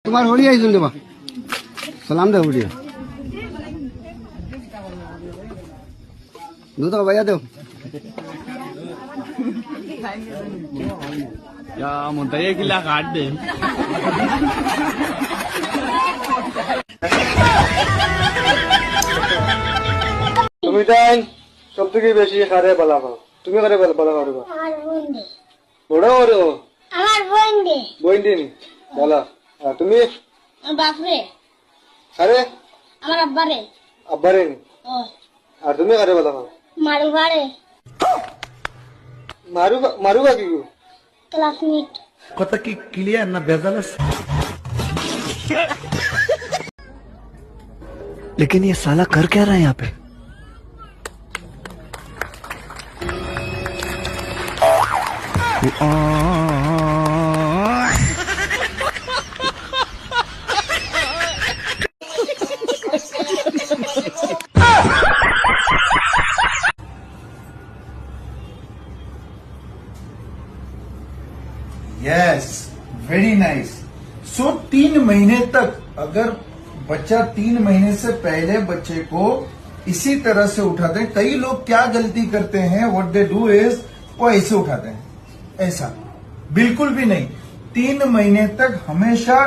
তোমার হরি আইসুন দেবা সালাম দে হরি दूध का भैया दो या म्हणता 1 लाख 8 दे তুমি তাই সব থেকে বেশি খারে বলা খাও তুমি খারে বলা খাও আমার বন্ধু বড় বড় আমার বন্ধু বইন্দি নি বলা আর তুমি আমার বাপরে আরে আমার আব্বারে আব্বারে নি ও আর তুমি খারে বলা খাও মারুবারে মারুবা কি গো ক্লাসমেট কথা কি ক্লিয়ার না ভেজাল আছে लेकिन ये साला कर क्या रहा है यहाँ पे यस वेरी नाइस। सो 3 महीने तक अगर बच्चा 3 महीने से पहले बच्चे को इसी तरह से उठाते हैं, कई लोग क्या गलती करते हैं, व्हाट दे डू इज वो ऐसे उठाते हैं, ऐसा बिल्कुल भी नहीं। 3 महीने तक हमेशा